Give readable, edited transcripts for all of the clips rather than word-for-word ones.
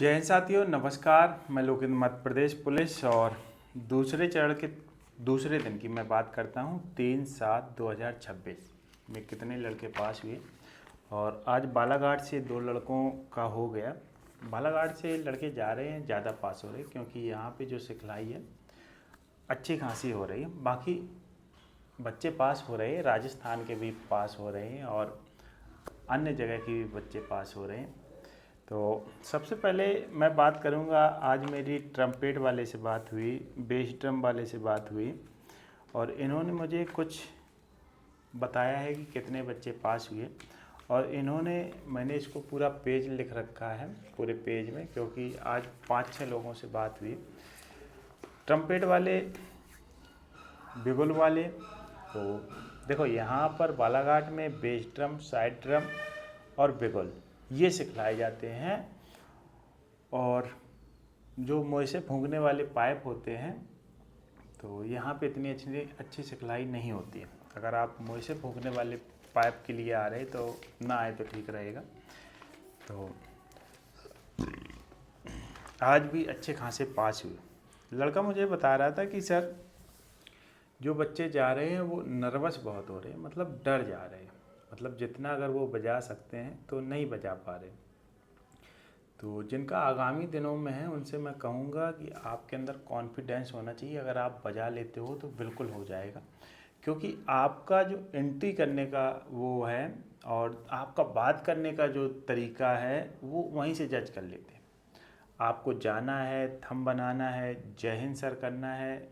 जय हिंद साथियों, नमस्कार। मैं लोकेंद्र मध्य प्रदेश पुलिस और दूसरे चरण के दूसरे दिन की मैं बात करता हूं 3/7/2026 में कितने लड़के पास हुए। और आज बालाघाट से 2 लड़कों का हो गया। बालाघाट से लड़के जा रहे हैं, ज़्यादा पास हो रहे हैं क्योंकि यहाँ पे जो सिखलाई है अच्छी खासी हो रही है। बाकी बच्चे पास हो रहे हैं, राजस्थान के भी पास हो रहे हैं और अन्य जगह के भी बच्चे पास हो रहे हैं। तो सबसे पहले मैं बात करूंगा, आज मेरी ट्रम्पेट वाले से बात हुई, बेस ड्रम वाले से बात हुई और इन्होंने मुझे कुछ बताया है कि कितने बच्चे पास हुए। और मैंने इसको पूरा पेज लिख रखा है पूरे पेज में, क्योंकि आज 5-6 लोगों से बात हुई। ट्रम्पेट वाले, बिगुल वाले, तो देखो यहाँ पर बालाघाट में बेस ड्रम, साइड ड्रम और बिगुल ये सिखलाए जाते हैं। और जो मुँह से फूंकने वाले पाइप होते हैं तो यहाँ पे इतनी अच्छी सिखलाई नहीं होती है। अगर आप मुँह से फूंकने वाले पाइप के लिए आ रहे तो ना आए तो ठीक रहेगा। तो आज भी अच्छे खासे पास हुए। लड़का मुझे बता रहा था कि सर, जो बच्चे जा रहे हैं वो नर्वस बहुत हो रहे हैं, मतलब डर जा रहे हैं, मतलब जितना अगर वो बजा सकते हैं तो नहीं बजा पा रहे। तो जिनका आगामी दिनों में है उनसे मैं कहूँगा कि आपके अंदर कॉन्फिडेंस होना चाहिए। अगर आप बजा लेते हो तो बिल्कुल हो जाएगा, क्योंकि आपका जो एंट्री करने का वो है और आपका बात करने का जो तरीका है वो वहीं से जज कर लेते हैं। आपको जाना है, थंब बनाना है, जय हिंद सर करना है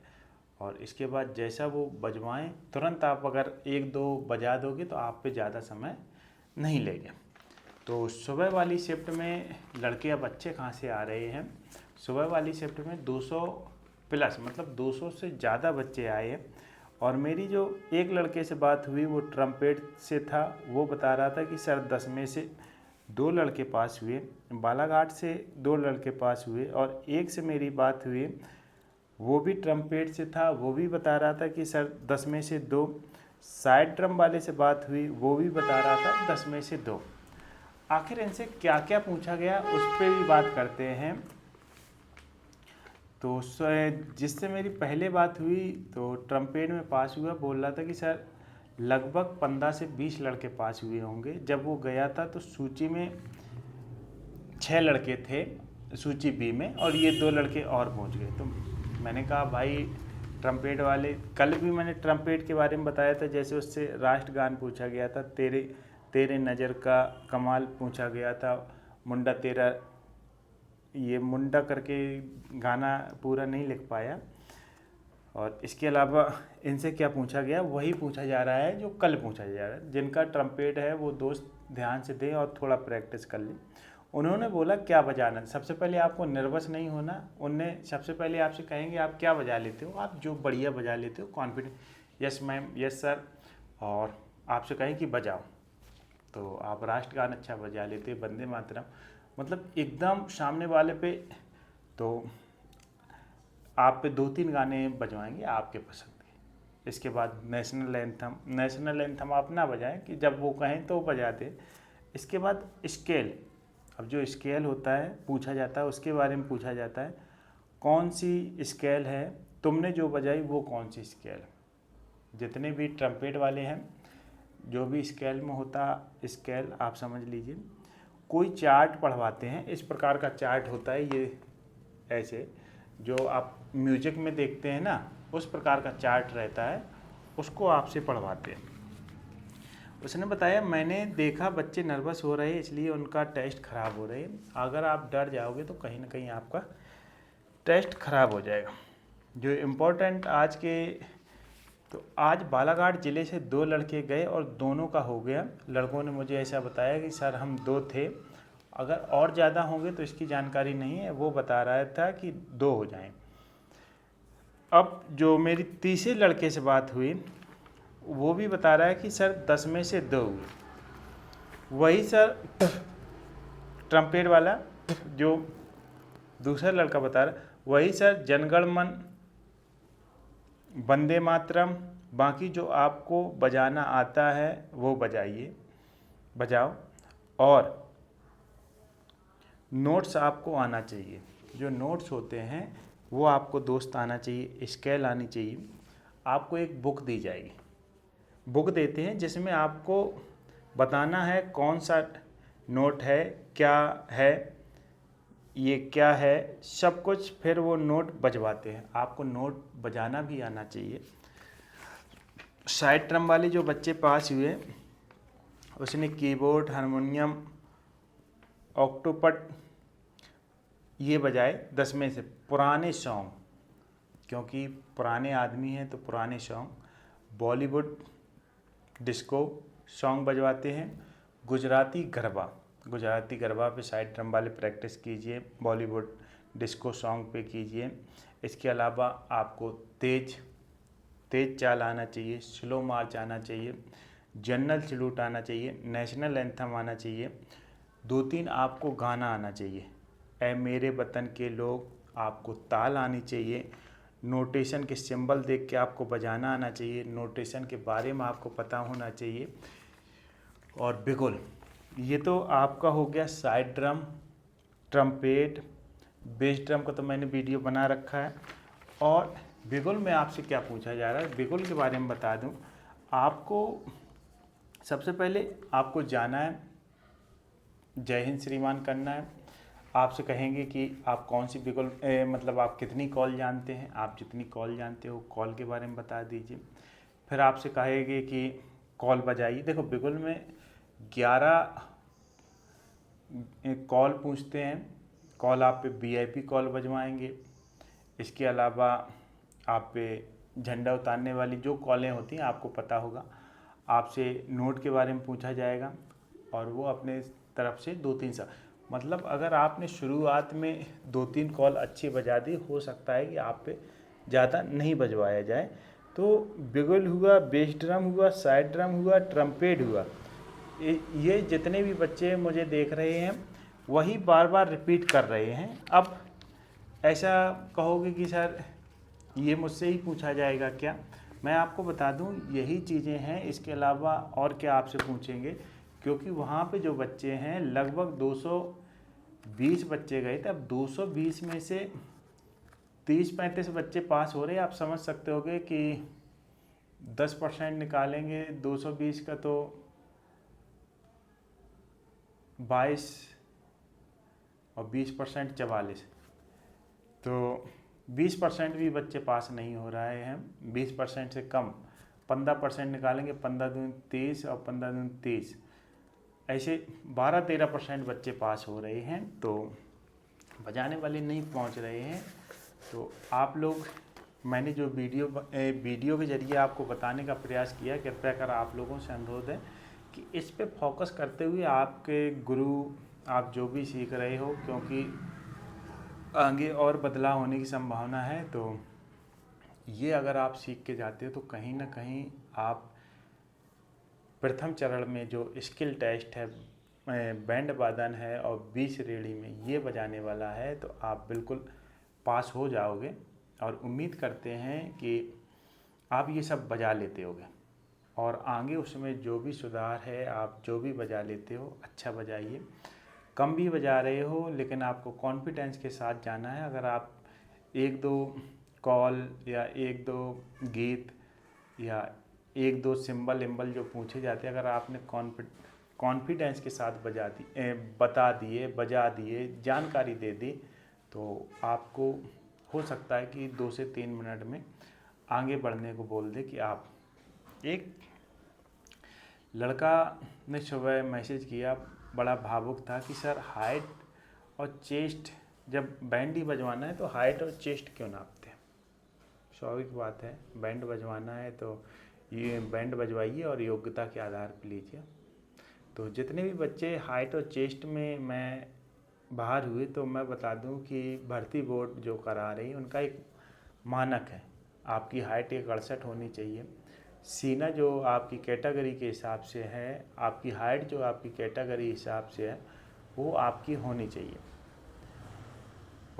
और इसके बाद जैसा वो बजवाएं तुरंत आप अगर 1-2 बजा दोगे तो आप पे ज़्यादा समय नहीं लेगा। तो सुबह वाली शिफ्ट में लड़के अब अच्छे खासे आ रहे हैं। सुबह वाली शिफ्ट में 200 प्लस, मतलब 200 से ज़्यादा बच्चे आए हैं। और मेरी जो एक लड़के से बात हुई वो ट्रम्पेट से था, वो बता रहा था कि सर 10 में से 2 लड़के पास हुए। बालाघाट से 2 लड़के पास हुए और एक से मेरी बात हुई, वो भी ट्रम्पेट से था, वो भी बता रहा था कि सर 10 में से 2। साइड ड्रम वाले से बात हुई, वो भी बता रहा था 10 में से 2। आखिर इनसे क्या क्या पूछा गया उस पर भी बात करते हैं। तो जिससे मेरी पहले बात हुई तो ट्रम्पेट में पास हुआ, बोल रहा था कि सर लगभग 15 से 20 लड़के पास हुए होंगे। जब वो गया था तो सूची में 6 लड़के थे, सूची बी में, और ये 2 लड़के और पहुंच गए। तो मैंने कहा भाई ट्रम्पेट वाले, कल भी मैंने ट्रम्पेट के बारे में बताया था, जैसे उससे राष्ट्रगान पूछा गया था, तेरे नज़र का कमाल पूछा गया था, मुंडा तेरा, ये मुंडा करके गाना पूरा नहीं लिख पाया। और इसके अलावा इनसे क्या पूछा गया वही पूछा जा रहा है जो कल पूछा जा रहा है। जिनका ट्रम्पेट है वो दोस्त ध्यान से दें और थोड़ा प्रैक्टिस कर लें। उन्होंने बोला क्या बजाना, सबसे पहले आपको नर्वस नहीं होना। उनने सबसे पहले आपसे कहेंगे आप क्या बजा लेते हो, आप जो बढ़िया बजा लेते हो, confident, yes ma'am, yes sir, और आपसे कहें कि बजाओ तो आप राष्ट्रगान अच्छा बजा लेते हो, वंदे मातरम, मतलब एकदम सामने वाले पे। तो आप पे 2-3 गाने बजवाएंगे आपके पसंद के। इसके बाद नेशनल एंथम आप ना बजाएं, कि जब वो कहें तो बजा दें। इसके बाद स्केल, अब जो स्केल होता है पूछा जाता है, उसके बारे में पूछा जाता है कौन सी स्केल है, तुमने जो बजाई वो कौन सी स्केल। जितने भी ट्रम्पेट वाले हैं जो भी स्केल में होता, स्केल आप समझ लीजिए। कोई चार्ट पढ़वाते हैं, इस प्रकार का चार्ट होता है, ये ऐसे जो आप म्यूजिक में देखते हैं ना, उस प्रकार का चार्ट रहता है, उसको आपसे पढ़वाते हैं। उसने बताया मैंने देखा बच्चे नर्वस हो रहे हैं इसलिए उनका टेस्ट ख़राब हो रहे हैं। अगर आप डर जाओगे तो कहीं ना कहीं आपका टेस्ट ख़राब हो जाएगा। जो इम्पोर्टेंट आज के, तो आज बालाघाट ज़िले से 2 लड़के गए और दोनों का हो गया। लड़कों ने मुझे ऐसा बताया कि सर हम 2 थे, अगर और ज़्यादा होंगे तो इसकी जानकारी नहीं है, वो बता रहा था कि 2 हो जाएं। अब जो मेरी तीसरे लड़के से बात हुई वो भी बता रहा है कि सर 10 में से 2 हुए। वही सर ट्रम्पेट वाला जो दूसरा लड़का बता रहा, वही सर जनगण मन, वंदे मातरम, बाकी जो आपको बजाना आता है वो बजाइए, बजाओ। और नोट्स आपको आना चाहिए। जो नोट्स होते हैं वो आपको दोस्त आना चाहिए, स्केल आनी चाहिए। आपको एक बुक दी जाएगी, बुक देते हैं जिसमें आपको बताना है कौन सा नोट है, क्या है, ये क्या है, सब कुछ। फिर वो नोट बजवाते हैं, आपको नोट बजाना भी आना चाहिए। साइड ड्रम वाले जो बच्चे पास हुए उसने कीबोर्ड, हारमोनियम, ऑक्टोपट ये बजाए 10 में से। पुराने सॉन्ग, क्योंकि पुराने आदमी हैं तो पुराने सॉन्ग, बॉलीवुड डिस्को सॉन्ग बजवाते हैं। गुजराती गरबा पे साइड ड्रम वाले प्रैक्टिस कीजिए, बॉलीवुड डिस्को सॉन्ग पे कीजिए। इसके अलावा आपको तेज चाल आना चाहिए, स्लो मार्च आना चाहिए, जनरल सलूट आना चाहिए, नेशनल एंथम आना चाहिए। 2-3 आपको गाना आना चाहिए, ऐ मेरे वतन के लोग, आपको ताल आनी चाहिए। नोटेशन के सिंबल देख के आपको बजाना आना चाहिए, नोटेशन के बारे में आपको पता होना चाहिए। और बिगुल, ये तो आपका हो गया side drum, trumpet, base drum का तो मैंने वीडियो बना रखा है। और बिगुल में आपसे क्या पूछा जा रहा है, बिगुल के बारे में बता दूं। आपको सबसे पहले आपको जाना है, जय हिंद श्रीमान करना है। आपसे कहेंगे कि आप कौन सी बिगुल मतलब आप कितनी कॉल जानते हैं, आप जितनी कॉल जानते हो कॉल के बारे में बता दीजिए। फिर आपसे कहेंगे कि कॉल बजाइए। देखो बिगुल में 11 कॉल पूछते हैं, कॉल आप पे वीआईपी कॉल बजवाएंगे। इसके अलावा आप पे झंडा उतारने वाली जो कॉलें होती हैं आपको पता होगा। आपसे नोट के बारे में पूछा जाएगा और वो अपने तरफ से 2-3 मतलब अगर आपने शुरुआत में 2-3 कॉल अच्छी बजा दी, हो सकता है कि आप पे ज़्यादा नहीं बजवाया जाए। तो बिगुल हुआ, बेस ड्रम हुआ, साइड ड्रम हुआ, ट्रम्पेट हुआ, ये जितने भी बच्चे मुझे देख रहे हैं वही बार बार रिपीट कर रहे हैं। अब ऐसा कहोगे कि सर ये मुझसे ही पूछा जाएगा क्या, मैं आपको बता दूं यही चीज़ें हैं, इसके अलावा और क्या आपसे पूछेंगे। क्योंकि वहाँ पे जो बच्चे हैं लगभग 220 बच्चे गए थे। अब 220 में से 30-35 बच्चे पास हो रहे हैं। आप समझ सकते होगे कि 10% निकालेंगे 220 का तो 22 और 20% 44, तो 20% भी बच्चे पास नहीं हो रहे हैं। 20% से कम 15% निकालेंगे, 15 दूनी 30 और 15 दूनी 30, ऐसे 12-13% बच्चे पास हो रहे हैं। तो बजाने वाले नहीं पहुंच रहे हैं। तो आप लोग, मैंने जो वीडियो के जरिए आपको बताने का प्रयास किया, कृपया कर आप लोगों से अनुरोध है कि इस पे फोकस करते हुए आपके गुरु, आप जो भी सीख रहे हो, क्योंकि आगे और बदलाव होने की संभावना है। तो ये अगर आप सीख के जाते हो तो कहीं ना कहीं आप प्रथम चरण में जो स्किल टेस्ट है, बैंड वादन है और 20 रेडी में ये बजाने वाला है, तो आप बिल्कुल पास हो जाओगे। और उम्मीद करते हैं कि आप ये सब बजा लेते होगे और आगे उसमें जो भी सुधार है, आप जो भी बजा लेते हो अच्छा बजाइए। कम भी बजा रहे हो लेकिन आपको कॉन्फिडेंस के साथ जाना है। अगर आप 1-2 कॉल या 1-2 गीत या 1-2 सिंबल इम्बल जो पूछे जाते हैं, अगर आपने कॉन्फिडेंस के साथ बता दिए, बजा दिए, जानकारी दे दी, तो आपको हो सकता है कि 2 से 3 मिनट में आगे बढ़ने को बोल दे। कि आप, एक लड़का ने सुबह मैसेज किया, बड़ा भावुक था कि सर हाइट और चेस्ट, जब बैंड ही बजवाना है तो हाइट और चेस्ट क्यों नापते हैं। स्वाभाविक बात है, बैंड बजवाना है तो ये बैंड बजवाइए और योग्यता के आधार पर लीजिए। तो जितने भी बच्चे हाइट और चेस्ट में मैं बाहर हुए, तो मैं बता दूं कि भर्ती बोर्ड जो करा रही है उनका एक मानक है, आपकी हाइट 168 होनी चाहिए। सीना जो आपकी कैटेगरी के हिसाब से है, आपकी हाइट जो आपकी कैटेगरी हिसाब से है, वो आपकी होनी चाहिए।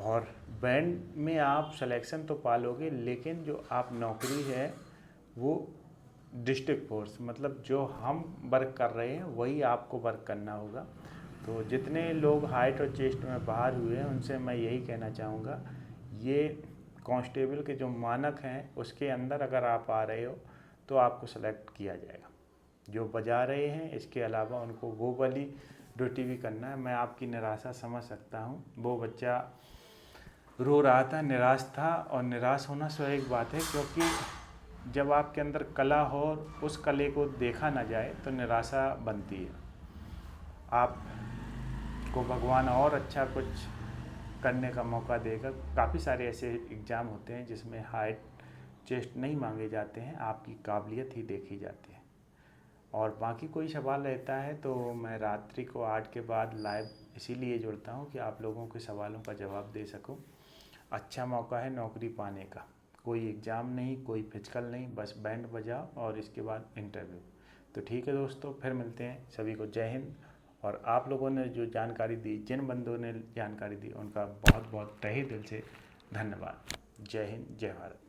और बैंड में आप सिलेक्शन तो पालोगे, लेकिन जो आप नौकरी है वो डिस्ट्रिक्ट फोर्स, मतलब जो हम वर्क कर रहे हैं वही आपको वर्क करना होगा। तो जितने लोग हाइट और चेस्ट में बाहर हुए हैं उनसे मैं यही कहना चाहूँगा, ये कांस्टेबल के जो मानक हैं उसके अंदर अगर आप आ रहे हो तो आपको सेलेक्ट किया जाएगा। जो बजा रहे हैं इसके अलावा उनको वो वाली ड्यूटी भी करना है। मैं आपकी निराशा समझ सकता हूँ, वो बच्चा रो रहा था, निराश था, और निराश होना स्वाभाविक बात है, क्योंकि जब आपके अंदर कला हो और उस कले को देखा ना जाए तो निराशा बनती है। आपको भगवान और अच्छा कुछ करने का मौका देगा। काफ़ी सारे ऐसे एग्ज़ाम होते हैं जिसमें हाइट चेस्ट नहीं मांगे जाते हैं, आपकी काबिलियत ही देखी जाती है। और बाकी कोई सवाल रहता है तो मैं रात्रि को 8 के बाद लाइव इसीलिए जुड़ता हूँ कि आप लोगों के सवालों का जवाब दे सकूँ। अच्छा मौका है नौकरी पाने का, कोई एग्ज़ाम नहीं, कोई फिजिकल नहीं, बस बैंड बजाओ और इसके बाद इंटरव्यू। तो ठीक है दोस्तों, फिर मिलते हैं। सभी को जय हिंद। और आप लोगों ने जो जानकारी दी, जिन बंदों ने जानकारी दी, उनका बहुत बहुत तहे दिल से धन्यवाद। जय हिंद, जय भारत।